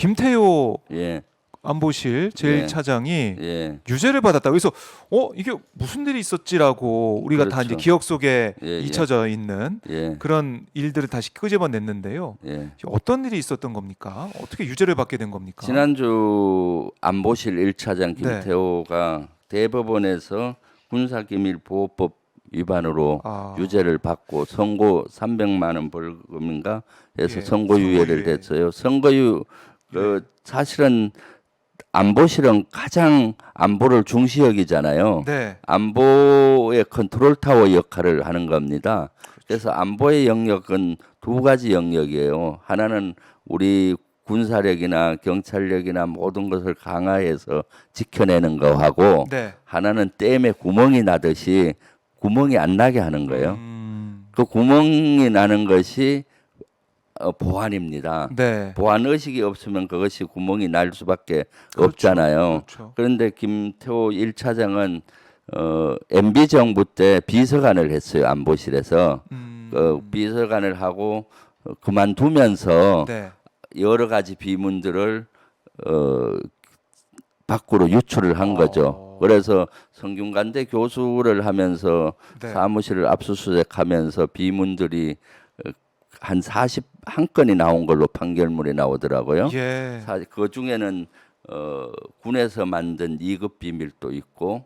김태효 예. 안보실 제1차장이 예. 유죄를 받았다. 그래서 이게 무슨 일이 있었지라고 우리가 다 이제 그렇죠. 기억 속에 예, 예. 잊혀져 있는 예. 그런 일들을 다시 끄집어냈는데요. 예. 어떤 일이 있었던 겁니까? 어떻게 유죄를 받게 된 겁니까? 지난주 안보실 1차장 네. 김태호가 대법원에서 군사기밀보호법 위반으로 아. 유죄를 받고 선고 300만 원 벌금인가 해서 예, 선고유예를 선고유예. 됐어요. 선고유 사실은 안보실은 가장 안보를 중시 여기잖아요. 네. 안보의 컨트롤 타워 역할을 하는 겁니다. 그래서 안보의 영역은 두 가지 영역이에요. 하나는 우리 군사력이나 경찰력이나 모든 것을 강화해서 지켜내는 거하고 네. 하나는 댐에 구멍이 나듯이 구멍이 안 나게 하는 거예요. 그 구멍이 나는 것이 보안입니다. 네. 보안 의식이 없으면 그것이 구멍이 날 수밖에 그렇죠. 없잖아요. 그렇죠. 그런데 김태호 1차장은 MB 정부 때 비서관을 했어요. 안보실에서 비서관을 하고 그만두면서 네. 여러 가지 비문들을 밖으로 유출을 한 거죠. 그래서 성균관대 교수를 하면서 네. 사무실을 압수수색하면서 비문들이 한 41건이 나온 걸로 판결문이 나오더라고요. 예. 그 중에는 군에서 만든 2급 비밀도 있고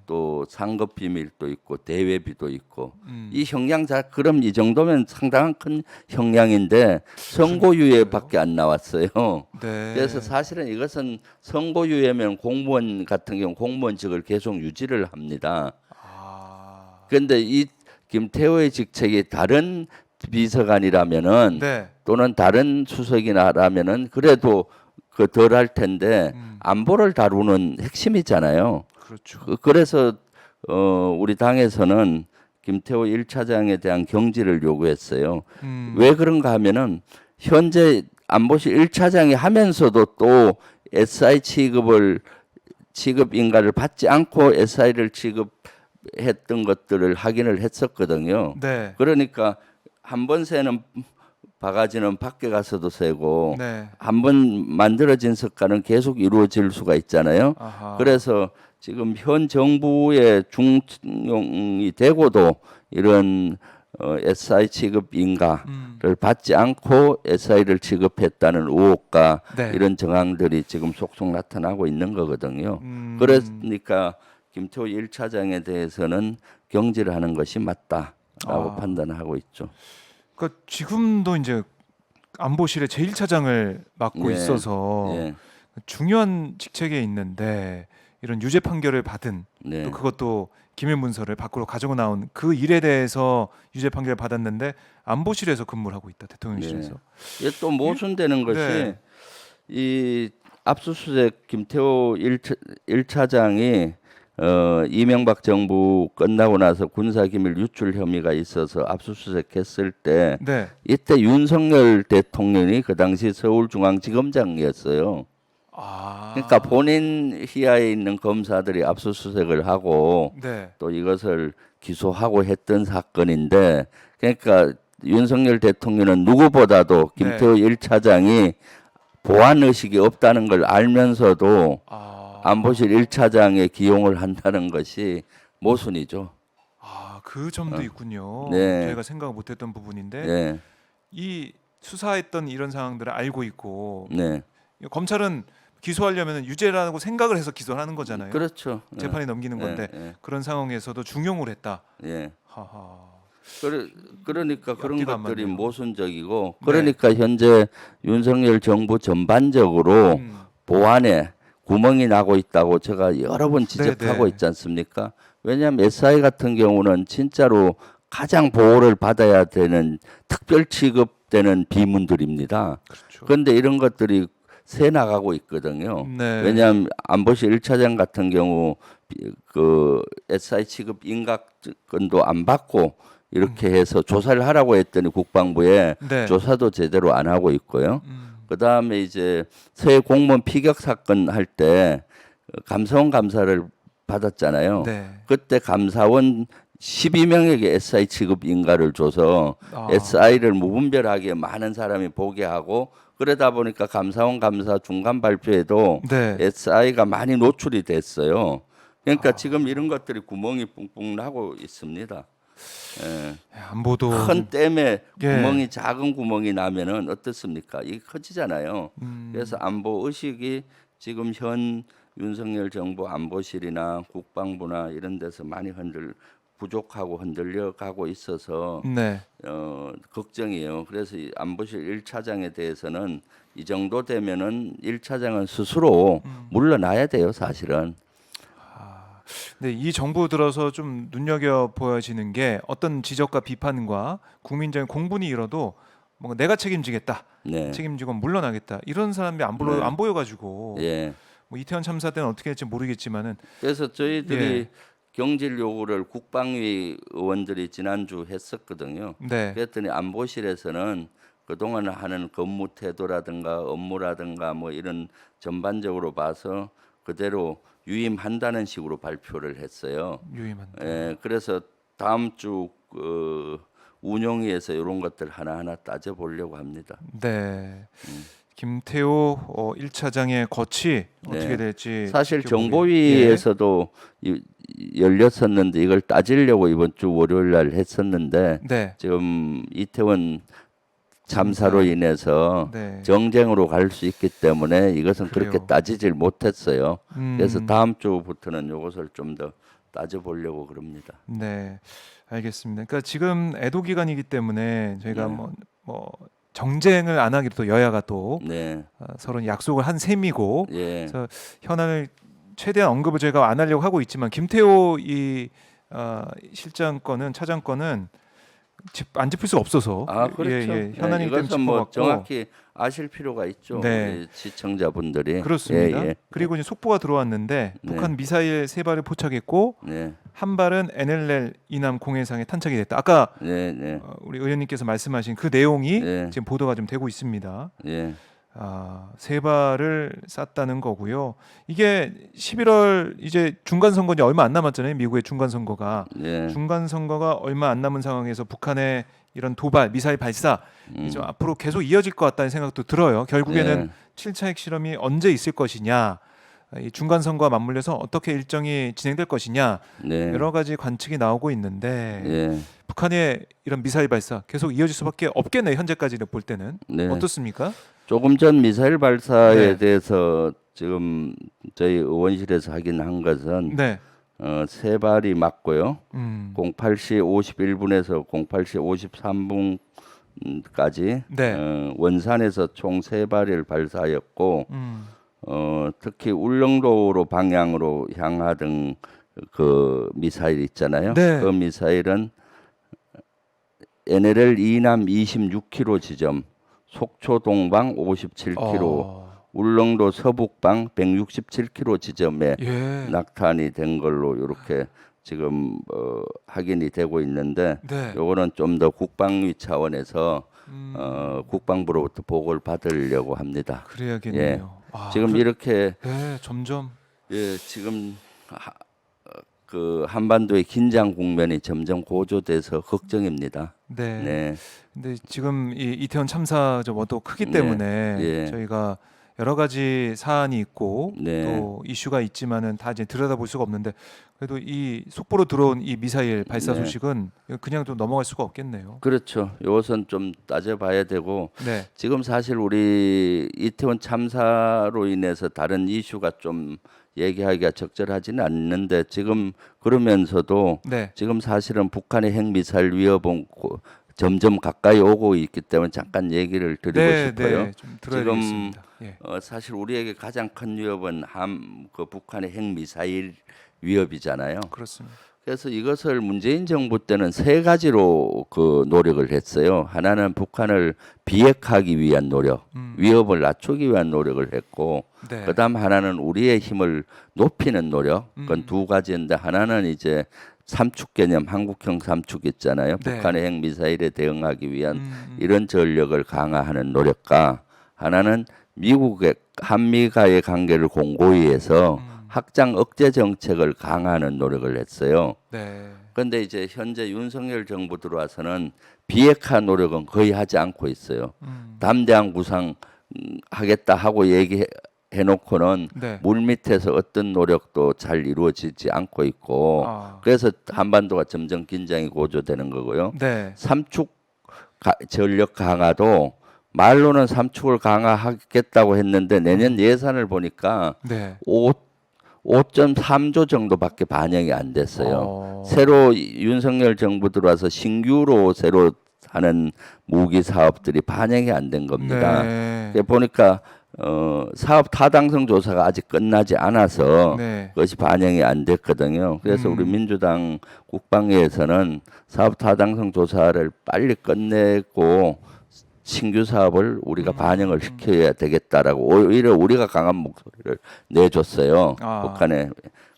또 상급 비밀도 있고 대외비도 있고 이 형량 그럼 이 정도면 상당한 큰 형량인데 선고유예밖에 안 나왔어요. 네. 그래서 사실은 이것은 선고유예면 공무원 같은 경우 공무원직을 계속 유지를 합니다. 그런데 이 김태호의 직책이 다른 비서관이라면은 네. 또는 다른 수석이라면은 그래도 그 덜 할 텐데 안보를 다루는 핵심이잖아요. 그렇죠. 그래서 우리 당에서는 김태호 1차장에 대한 경질을 요구했어요. 왜 그런가 하면은 현재 안보실 1차장이 하면서도 또 SI 취급 인가를 받지 않고 SI를 취급했던 것들을 확인을 했었거든요. 네. 그러니까 한 번 세는 바가지는 밖에 가서도 세고 네. 한 번 만들어진 석가는 계속 이루어질 수가 있잖아요. 아하. 그래서 지금 현 정부의 중용이 되고도 이런 SI 취급 인가를 받지 않고 SI를 취급했다는 의혹과 네. 이런 정황들이 지금 속속 나타나고 있는 거거든요. 그러니까 김태호 1차장에 대해서는 경질하는 것이 맞다라고 판단하고 있죠. 그러니까 지금도 이제 안보실의 제1차장을 맡고 예. 있어서 예. 중요한 직책에 있는데 이런 유죄 판결을 받은 네. 또 그것도 기밀 문서를 밖으로 가지고 나온 그 일에 대해서 유죄 판결을 받았는데 안보실에서 근무를 하고 있다. 대통령실에서. 이게 또 모순되는 것이 네. 이 압수수색 김태호 1차장이 이명박 정부 끝나고 나서 군사기밀 유출 혐의가 있어서 압수수색했을 때 네. 이때 윤석열 대통령이 그 당시 서울중앙지검장이었어요. 그러니까 본인 희하에 있는 검사들이 압수수색을 하고 네. 또 이것을 기소하고 했던 사건인데 그러니까 윤석열 대통령은 누구보다도 김태호 1차장이 보안 의식이 없다는 걸 알면서도 안보실 1차장에 기용을 한다는 것이 모순이죠. 그 점도 있군요. 네. 저희가 생각 못했던 부분인데 네. 이 수사했던 이런 상황들을 알고 있고 네. 검찰은 기소하려면 유죄라고 생각을 해서 기소를 하는 거잖아요. 그렇죠. 재판에 넘기는 건데 그런 상황에서도 중용을 했다. 예. 하하. 그러니까 그런 앞뒤가 안 것들이 맞네요. 모순적이고 그러니까 현재 윤석열 정부 전반적으로 보안에 구멍이 나고 있다고 제가 여러 번 지적하고 네. 있지 않습니까? 왜냐하면 SI 같은 경우는 진짜로 가장 보호를 받아야 되는 특별 취급되는 비문들입니다. 그렇죠. 그런데 이런 것들이 새 나가고 있거든요. 네. 왜냐하면 안보실 1차장 같은 경우 그 SI 취급 인가권도 안 받고 이렇게 해서 조사를 하라고 했더니 국방부에 네. 조사도 제대로 안 하고 있고요. 그 다음에 이제 새 공무원 피격 사건 할 때 감사원 감사를 받았잖아요. 네. 그때 감사원 12명에게 SI 취급 인가를 줘서 SI를 무분별하게 많은 사람이 보게 하고 그러다 보니까 감사원 감사 중간 발표에도 네. SI가 많이 노출이 됐어요. 그러니까 지금 이런 것들이 구멍이 뿡뿡 나고 있습니다. 예. 안보도 큰 댐에 예. 구멍이 작은 구멍이 나면은 어떻습니까? 이게 커지잖아요. 음. 그래서 안보 의식이 지금 현 윤석열 정부 안보실이나 국방부나 이런 데서 많이 부족하고 흔들려 가고 있어서 네. 걱정이에요. 그래서 이 안보실 1차장에 대해서는 이 정도 되면은 1차장은 스스로 물러나야 돼요, 사실은. 네, 이 정부 들어서 좀 눈여겨 보여지는 게 어떤 지적과 비판과 국민적인 공분이 일어도 뭔가 내가 책임지겠다, 네. 책임지고 물러나겠다 이런 사람이 안 보여 네. 안 보여가지고 예. 뭐 이태원 참사 때는 어떻게 될지 모르겠지만은 그래서 저희들이 예. 경질 요구를 국방위 의원들이 지난주 했었거든요. 네, 그랬더니 안보실에서는 그동안 하는 근무 태도라든가 업무라든가 뭐 이런 전반적으로 봐서 그대로 유임한다는 식으로 발표를 했어요. 유임한다. 그래서 다음 주 운영위에서 이런 것들 하나하나 따져보려고 합니다. 네, 김태호 1차장의 거치 어떻게 네. 될지 사실 지켜보기- 정보위에서도 열렸었는데 이걸 따지려고 이번 주 월요일 날 했었는데 예. 네, 지금 이태원 참사로 인해서 네. 정쟁으로 갈 수 있기 때문에 이것은 그래요. 그렇게 따지질 못했어요. 그래서 음. 다음 주부터는 이것을 좀 더 따져보려고 그럽니다. 네, 알겠습니다. 그러니까 지금 애도 기간이기 때문에 저희가 네. 뭐 정쟁을 안 하기로 또 여야가 또 네, 서로 약속을 한 셈이고 예, 그래서 현안을 최대한 언급을 저희가 안 하려고 하고 있지만 김태호 실장 건은 차장 건은 안 짚을 수가 없어서 아 그렇죠. 현안이기 때문에 이것은 뭐 짚어봤고 정확히 아실 필요가 있죠. 네. 우리 시청자분들이. 그렇습니다. 예, 예. 그리고 이제 속보가 들어왔는데 네. 북한 미사일 3발을 포착했고 네, 한 발은 NLL 이남 공해상에 탄착이 됐다. 아까 네, 네, 우리 의원님께서 말씀하신 그 내용이 네. 지금 보도가 좀 되고 있습니다. 예, 3발을 쐈다는 거고요. 이게 11월 이제 중간 선거 이제 얼마 안 남았잖아요. 미국의 중간 선거가 예. 중간 선거가 얼마 안 남은 상황에서 북한의 이런 도발, 미사일 발사 좀 앞으로 계속 이어질 것 같다는 생각도 들어요. 결국에는 네. 7차 핵실험이 언제 있을 것이냐, 이 중간 선거와 맞물려서 어떻게 일정이 진행될 것이냐 네. 여러 가지 관측이 나오고 있는데 예, 북한의 이런 미사일 발사 계속 이어질 수밖에 없겠네요. 현재까지를 볼 때는 네. 어떻습니까? 조금 전 미사일 발사에 네. 대해서 지금 저희 의원실에서 확인한 것은 네, 3발이 맞고요. 08시 08시 51분에서 08시 53분까지 네. 원산에서 총 3발을 발사하였고 특히 울릉도로 방향으로 향하던 그 미사일 있잖아요. 네. 그 미사일은 NLL 이남 26km 지점, 속초 동방 57km, 울릉도 서북방 167km 지점에 예. 낙탄이 된 걸로 이렇게 지금 확인이 되고 있는데 네. 요거는 좀 더 국방위 차원에서 국방부로부터 보고를 받으려고 합니다. 그래야겠네요. 지금 이렇게 네, 점점 지금 그 한반도의 긴장 국면이 점점 고조돼서 걱정입니다. 네. 네, 근데 지금 이 이태원 참사 저도 크기 네. 때문에 예. 저희가 여러 가지 사안이 있고 네. 또 이슈가 있지만은 다 이제 들여다볼 수가 없는데 그래도 이 속보로 들어온 이 미사일 발사 네. 소식은 그냥 좀 넘어갈 수가 없겠네요. 그렇죠. 이것은 좀 따져봐야 되고 네. 지금 사실 우리 이태원 참사로 인해서 다른 이슈가 좀 얘기하기가 적절하지는 않는데 지금 그러면서도 네. 지금 사실은 북한의 핵미사일 위협은 점점 가까이 오고 있기 때문에 잠깐 얘기를 드리고 네, 싶어요. 네. 좀 들어야 지금 되겠습니다. 예. 사실 우리에게 가장 큰 위협은 그 북한의 핵미사일 위협이잖아요. 그렇습니다. 그래서 이것을 문재인 정부 때는 3가지로 그 노력을 했어요. 하나는 북한을 비핵화하기 위한 노력, 위협을 낮추기 위한 노력을 했고, 네. 그다음 하나는 우리의 힘을 높이는 노력. 그건 2가지인데 하나는 이제 삼축 개념, 한국형 삼축 있잖아요. 네. 북한의 핵 미사일에 대응하기 위한 이런 전력을 강화하는 노력과 하나는 미국의 한미가의 관계를 공고히 해서 확장 억제 정책을 강화하는 노력을 했어요. 네. 그런데 이제 현재 윤석열 정부 들어와서는 비핵화 노력은 거의 하지 않고 있어요. 담대한 구상 하겠다 하고 얘기해놓고는 네. 물 밑에서 어떤 노력도 잘 이루어지지 않고 있고 아. 그래서 한반도가 점점 긴장이 고조되는 거고요. 네. 삼축 전력 강화도 말로는 삼축을 강화하겠다고 했는데 내년 예산을 보니까 네. 5.3조 정도밖에 반영이 안 됐어요. 어. 새로 윤석열 정부 들어와서 신규로 새로 하는 무기 사업들이 반영이 안 된 겁니다. 네. 그래 보니까 사업 타당성 조사가 아직 끝나지 않아서 네. 그것이 반영이 안 됐거든요. 그래서 우리 민주당 국방위에서는 사업 타당성 조사를 빨리 끝내고 신규 사업을 우리가 반영을 시켜야 되겠다라고 오히려 우리가 강한 목소리를 내줬어요. 아. 북한에.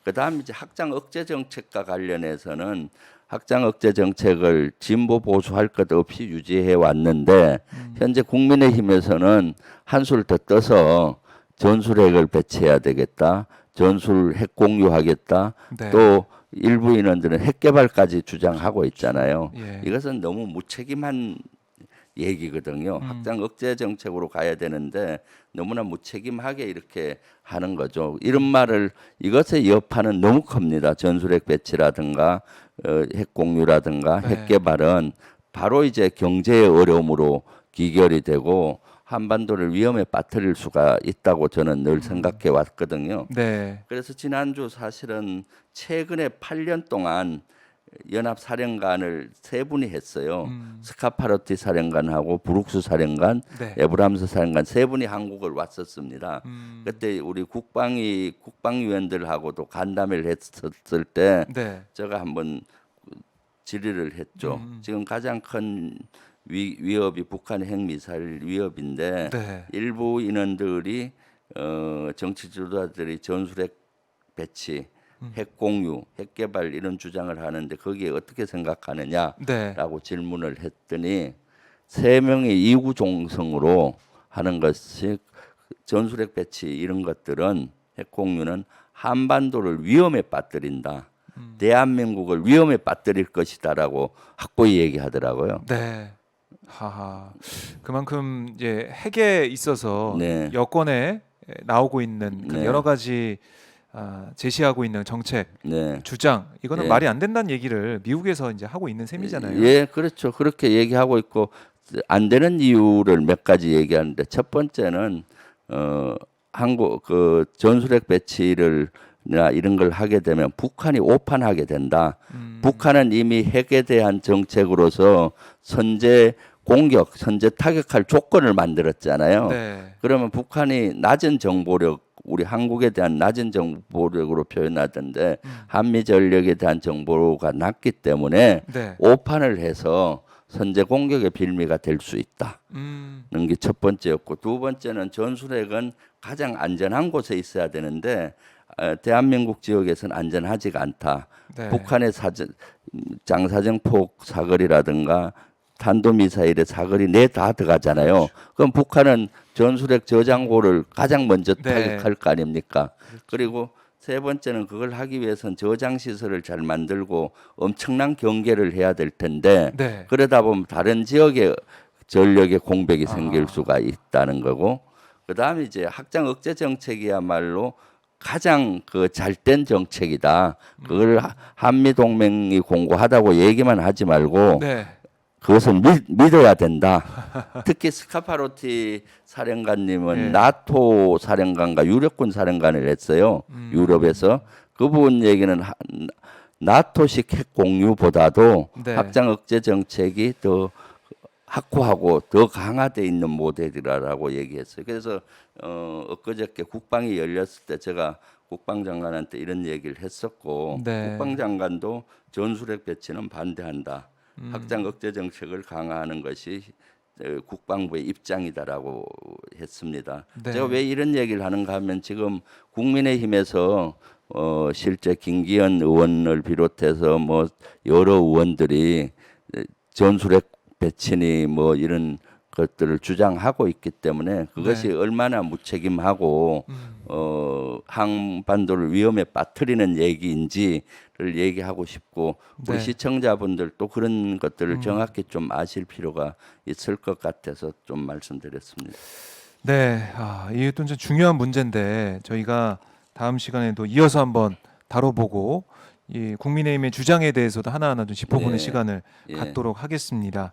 그다음 이제 확장 억제 정책과 관련해서는 확장 억제 정책을 진보 보수할 것 없이 유지해 왔는데 현재 국민의힘에서는 한술 더 떠서 전술핵을 배치해야 되겠다. 전술 핵 공유하겠다. 네. 또 일부 인원들은 핵 개발까지 주장하고 있잖아요. 예. 이것은 너무 무책임한 얘기거든요. 확장 억제 정책으로 가야 되는데 너무나 무책임하게 이렇게 하는 거죠. 이런 말을 이것의 여파는 너무 큽니다. 전술핵 배치라든가 핵 공유라든가 네. 핵 개발은 바로 이제 경제의 어려움으로 기결이 되고 한반도를 위험에 빠뜨릴 수가 있다고 저는 늘 생각해 왔거든요. 네. 그래서 지난주 사실은 최근에 8년 동안 연합사령관을 세 분이 했어요. 스카파로티 사령관하고 브룩스 사령관, 네. 에브람스 사령관 세 분이 한국을 왔었습니다. 그때 우리 국방위원들하고도 간담회를 했었을 때 네. 제가 한번 질의를 했죠. 지금 가장 큰 위협이 북한의 핵미사일 위협인데 네. 일부 인원들이 정치 지도자들이 전술핵 배치 핵 공유, 핵 개발 이런 주장을 하는데 거기에 어떻게 생각하느냐라고 네. 질문을 했더니 세 명의 이구종성으로 하는 것이 전술핵 배치 이런 것들은 핵 공유는 한반도를 위험에 빠뜨린다. 대한민국을 위험에 빠뜨릴 것이다라고 확고히 얘기하더라고요. 네. 하하. 그만큼 이제 핵에 있어서 네. 여권에 나오고 있는 그 네. 여러 가지 제시하고 있는 정책, 네. 주장 이거는 네. 말이 안 된다는 얘기를 미국에서 이제 하고 있는 셈이잖아요. 예, 그렇죠. 그렇게 얘기하고 있고 안 되는 이유를 몇 가지 얘기하는데 첫 번째는 한국 그 전술핵 배치를 나 이런 걸 하게 되면 북한이 오판하게 된다. 북한은 이미 핵에 대한 정책으로서 선제 공격, 선제 타격할 조건을 만들었잖아요. 네. 그러면 북한이 낮은 정보력, 우리 한국에 대한 낮은 정보력으로 표현하던데 한미 전력에 대한 정보가 낮기 때문에 네. 오판을 해서 선제 공격의 빌미가 될 수 있다. 는 게 첫 번째였고 두 번째는 전술핵은 가장 안전한 곳에 있어야 되는데 대한민국 지역에서는 안전하지가 않다. 네. 북한의 장사정폭 사거리라든가 탄도미사일의 사거리 내 다 들어가잖아요. 그럼 북한은 전술핵 저장고를 가장 먼저 네. 타격할 거 아닙니까? 그리고 세 번째는 그걸 하기 위해서는 저장 시설을 잘 만들고 엄청난 경계를 해야 될 텐데 네. 그러다 보면 다른 지역에 전력의 공백이 생길 수가 있다는 거고 그다음에 이제 확장 억제 정책이야말로 가장 그 잘된 정책이다. 그걸 한미 동맹이 공고하다고 얘기만 하지 말고 네. 그것을 믿어야 된다. 특히 스카파로티 사령관님은 네. 나토 사령관과 유럽군 사령관을 했어요. 유럽에서 그분 얘기는 나토식 핵 공유보다도 네. 확장 억제 정책이 더 확고하고 더 강화돼 있는 모델이라고 얘기했어요. 그래서 엊그저께 국방이 열렸을 때 제가 국방장관한테 이런 얘기를 했었고 네. 국방장관도 전술핵 배치는 반대한다. 확장 억제 정책을 강화하는 것이 국방부의 입장이다라고 했습니다. 네. 제가 왜 이런 얘기를 하는가 하면 지금 국민의힘에서 실제 김기현 의원을 비롯해서 뭐 여러 의원들이 전술핵 배치니 뭐 이런 것들을 주장하고 있기 때문에 그것이 네. 얼마나 무책임하고 한반도를 위험에 빠뜨리는 얘기인지를 얘기하고 싶고 우리 네. 시청자분들도 그런 것들을 정확히 좀 아실 필요가 있을 것 같아서 좀 말씀드렸습니다. 네, 이게 또 이제 중요한 문제인데 저희가 다음 시간에도 이어서 한번 다뤄보고 이 국민의힘의 주장에 대해서도 하나하나 좀 짚어보는 예, 시간을 예. 갖도록 하겠습니다.